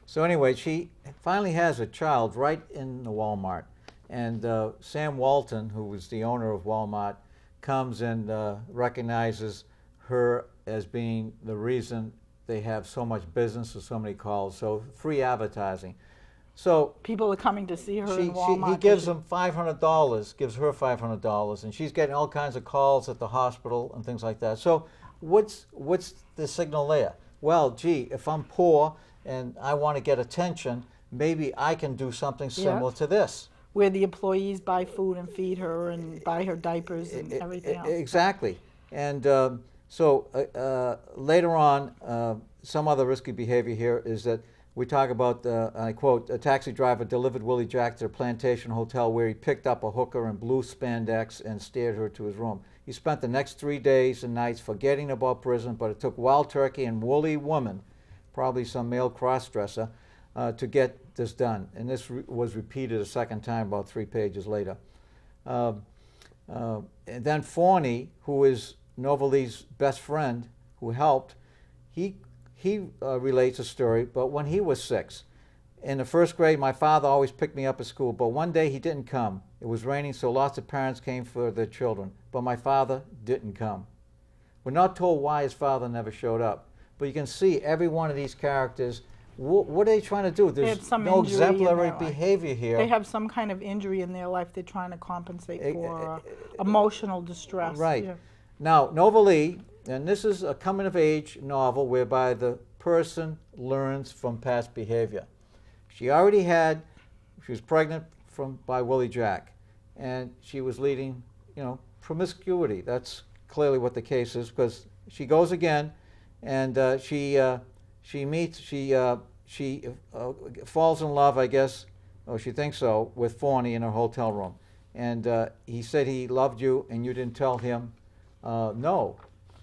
So anyway, she finally has a child right in the Walmart, and Sam Walton, who was the owner of Walmart, comes and recognizes her as being the reason they have so much business or so many calls. So free advertising. So people are coming to see her in Walmart. He gives them $500, gives her $500, and she's getting all kinds of calls at the hospital and things like that. So what's the signal there? Well, gee, if I'm poor and I want to get attention, maybe I can do something similar to this. Where the employees buy food and feed her and buy her diapers and everything else. Exactly. And so later on, some other risky behavior here is that we talk about, I quote, a taxi driver delivered Willie Jack to the Plantation Hotel where he picked up a hooker in blue spandex and steered her to his room. He spent the next 3 days and nights forgetting about prison, but it took Wild Turkey and Woolly Woman, probably some male cross-dresser, to get this done. And this was repeated a second time about 3 pages later. And then Forney, who is Novalee's best friend who helped, he relates a story, but when he was 6. In the first grade, my father always picked me up at school, but one day he didn't come. It was raining, so lots of parents came for their children, but my father didn't come. We're not told why his father never showed up, but you can see every one of these characters, what are they trying to do? There's no exemplary behavior here. They have some kind of injury in their life they're trying to compensate for, emotional distress. Right. Yeah. Now, Novalee, and this is a coming-of-age novel whereby the person learns from past behavior. She was pregnant by Willie Jack, and she was leading, promiscuity. That's clearly what the case is, because she goes again, and she falls in love, I guess, or she thinks so, with Forney in her hotel room. And he said he loved you, and you didn't tell him. No.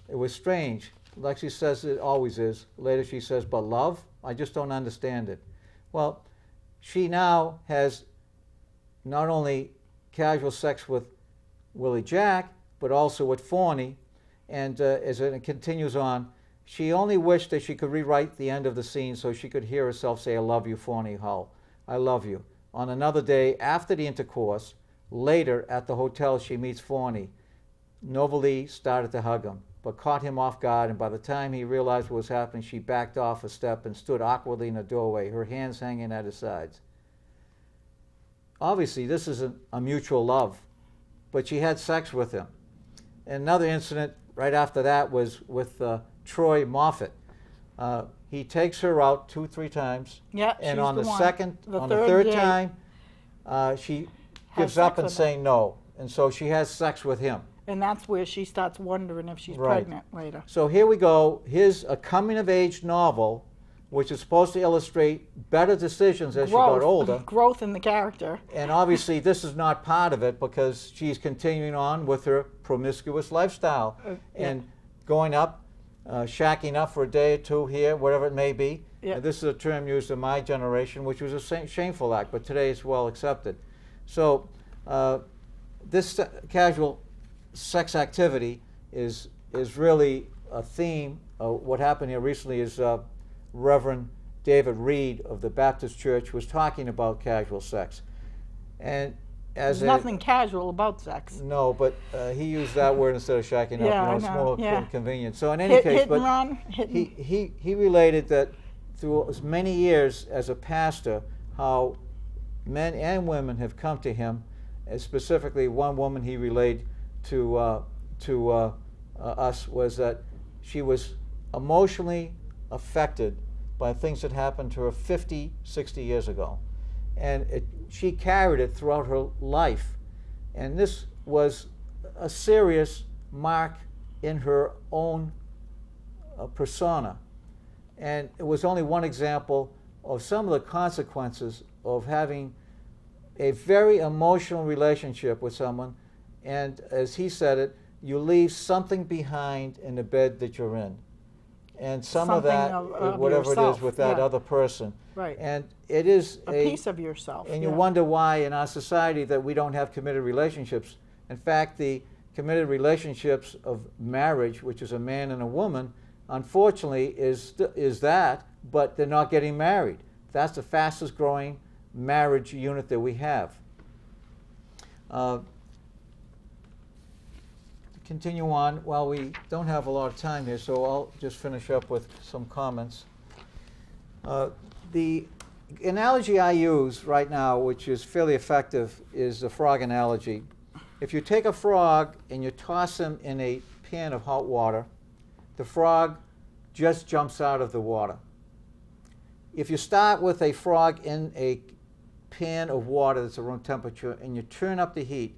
It was strange. Like she says, it always is. Later she says, but love? I just don't understand it. Well, she now has not only casual sex with Willie Jack, but also with Forney. And as it continues on, she only wished that she could rewrite the end of the scene so she could hear herself say, "I love you, Forney Hull. I love you." On another day, after the intercourse, later at the hotel, she meets Forney. Novalee started to hug him, but caught him off guard, and by the time he realized what was happening, she backed off a step and stood awkwardly in the doorway, her hands hanging at her sides. Obviously, this isn't a mutual love, but she had sex with him. Another incident right after that was with Troy Moffat. He takes her out 2-3 times, Yeah, and she's on the one. second, The on the third third day, time, she has gives up sex and with him. saying no, and so she has sex with him. And that's where she starts wondering if she's Right. pregnant later. So here we go. Here's a coming-of-age novel, which is supposed to illustrate better decisions as she got older. Growth in the character. And obviously, this is not part of it because she's continuing on with her promiscuous lifestyle yeah. and going up, shacking up for a day or two here, whatever it may be. Yeah. This is a term used in my generation, which was a shameful act, but today it's well accepted. So this casual sex activity is really a theme. What happened here recently is Reverend David Reed of the Baptist Church was talking about casual sex, and as There's nothing casual about sex. no, but he used that word instead of shacking up. Yeah, You know, I it's know, more yeah. convenient. So in any Hit, case, hit but and run. Hit and, he related that through as many years as a pastor, how men and women have come to him. Specifically, one woman he relayed to us was that she was emotionally affected by things that happened to her 50, 60 years ago. And she carried it throughout her life. And this was a serious mark in her own persona. And it was only one example of some of the consequences of having a very emotional relationship with someone, and as he said it, you leave something behind in the bed that you're in. And some of Something that, of whatever it yourself, is with that yeah. other person. Right. And it is a piece of yourself. and yeah. you wonder why in our society that we don't have committed relationships. In fact, the committed relationships of marriage, which is a man and a woman, unfortunately is that, but they're not getting married. That's the fastest growing marriage unit that we have. Continue on. Well, we don't have a lot of time here, so I'll just finish up with some comments. The analogy I use right now, which is fairly effective, is the frog analogy. If you take a frog and you toss him in a pan of hot water, the frog just jumps out of the water. If you start with a frog in a pan of water that's at room temperature and you turn up the heat,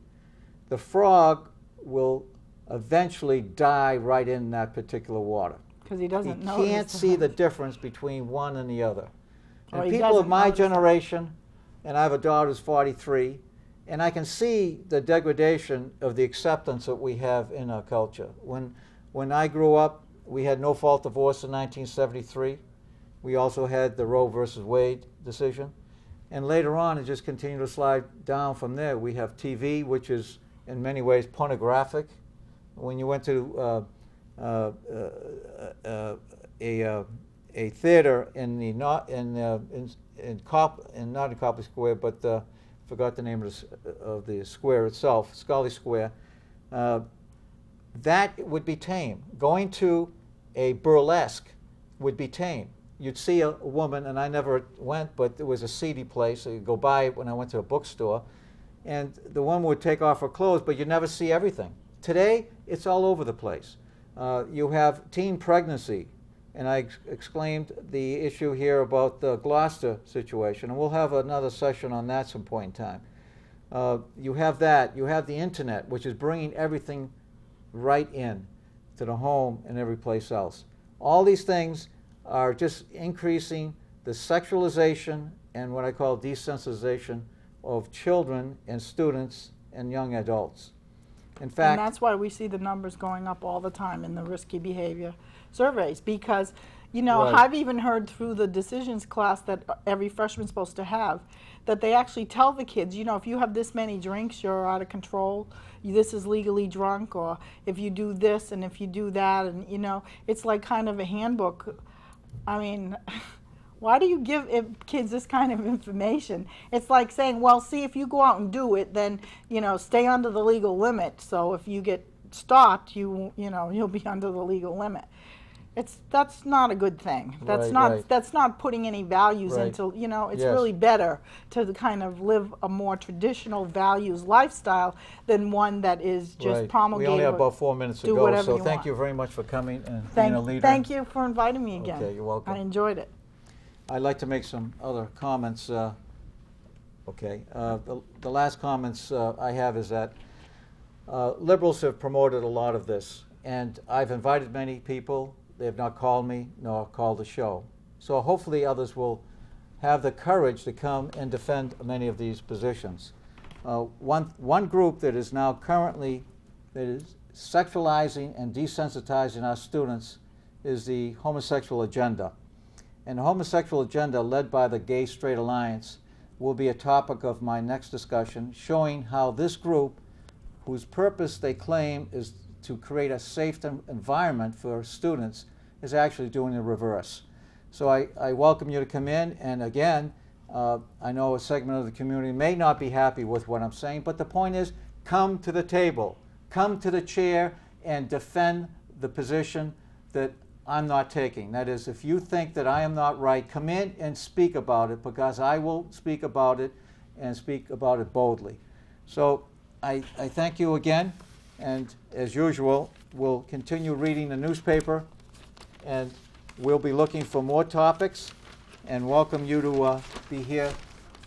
the frog will eventually die right in that particular water. Because he doesn't He know. can't see the difference between one and the other. Or And he people of doesn't my notice it. generation, and I have a daughter who's 43, and I can see the degradation of the acceptance that we have in our culture. When I grew up, we had no-fault divorce in 1973. We also had the Roe versus Wade decision. And later on, it just continued to slide down from there. We have TV, which is in many ways pornographic. When you went to a theater in not in Copley Square, but forgot the name of the square itself, Scully Square. That would be tame. Going to a burlesque would be tame. You'd see a woman, and I never went, but it was a seedy place. So you'd go by when I went to a bookstore, and the woman would take off her clothes, but you'd never see everything. Today, it's all over the place. You have teen pregnancy, and I exclaimed the issue here about the Gloucester situation, and we'll have another session on that some point in time. You have that. You have the internet, which is bringing everything right in to the home and every place else. All these things are just increasing the sexualization and what I call desensitization of children and students and young adults. In fact, And that's why we see the numbers going up all the time in the risky behavior surveys, because You know, Right. I've even heard through the decisions class that every freshman's supposed to have, that they actually tell the kids, you know, if you have this many drinks, you're out of control. This is legally drunk, or if you do this and if you do that, and you know, it's like kind of a handbook. I mean, why do you give kids this kind of information? It's like saying, well, see, if you go out and do it, then you know, stay under the legal limit. So if you get stopped, you know, you'll be under the legal limit. That's not a good thing. That's Right, not right. that's not putting any values Right. into, you know, it's Yes. really better to kind of live a more traditional values lifestyle than one that is just Right. promulgated. We only have or about 4 minutes to do go, whatever so you thank want. you very much for coming and being a leader. Thank you for inviting me again. Okay, you're welcome. I enjoyed it. I'd like to make some other comments. The last comments I have is that liberals have promoted a lot of this, and I've invited many people. They have not called me nor called the show. So hopefully others will have the courage to come and defend many of these positions. One group that is now currently that is sexualizing and desensitizing our students is the homosexual agenda. And the homosexual agenda, led by the Gay Straight Alliance, will be a topic of my next discussion, showing how this group, whose purpose they claim is to create a safe environment for students, is actually doing the reverse. So I welcome you to come in, and again, I know a segment of the community may not be happy with what I'm saying, but the point is, come to the table, come to the chair, and defend the position that I'm not taking. That is, if you think that I am not right, come in and speak about it, because I will speak about it and speak about it boldly. So I thank you again, and as usual, we'll continue reading the newspaper, and we'll be looking for more topics, and welcome you to be here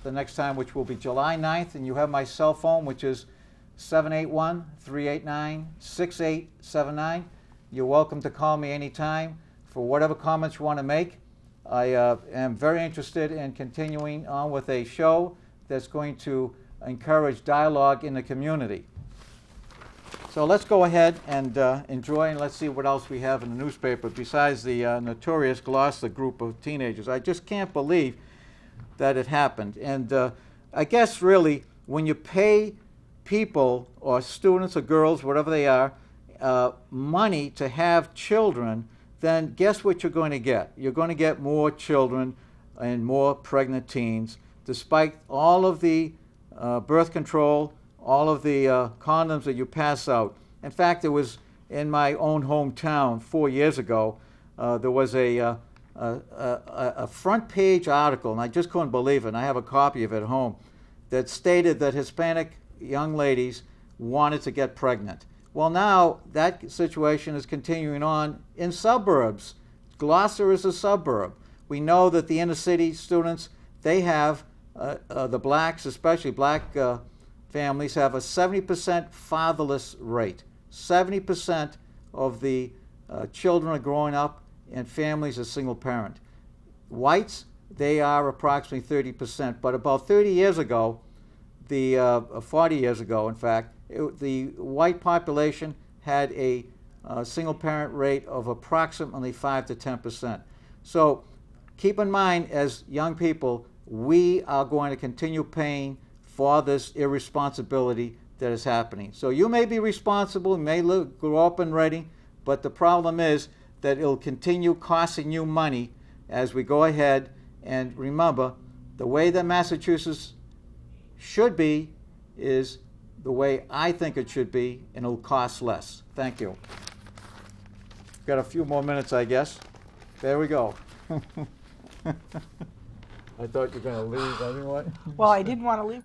the next time, which will be July 9th, and you have my cell phone, which is 781-389-6879. You're welcome to call me anytime for whatever comments you want to make. I am very interested in continuing on with a show that's going to encourage dialogue in the community. So let's go ahead and enjoy, and let's see what else we have in the newspaper besides the notorious Gloucester group of teenagers. I just can't believe that it happened. And I guess really, when you pay people or students or girls, whatever they are, money to have children, then guess what you're going to get? You're going to get more children and more pregnant teens, despite all of the birth control, all of the condoms that you pass out. In fact, it was in my own hometown 4 years ago, there was a front page article, and I just couldn't believe it, and I have a copy of it at home, that stated that Hispanic young ladies wanted to get pregnant. Well, now that situation is continuing on in suburbs. Gloucester is a suburb. We know that the inner city students, they have, the blacks, especially black families, have a 70% fatherless rate. 70% of the children are growing up in families as single parent. Whites, they are approximately 30%, but about 30 years ago, 40 years ago, in fact, the white population had a single parent rate of approximately 5 to 10%. So keep in mind, as young people, we are going to continue paying for this irresponsibility that is happening. So you may be responsible, you may grow up and ready, but the problem is that it'll continue costing you money as we go ahead. And remember, the way that Massachusetts should be is the way I think it should be, and it'll cost less. Thank you. Got a few more minutes, I guess. There we go. I thought you were going to leave. I didn't want. Well, I didn't want to leave.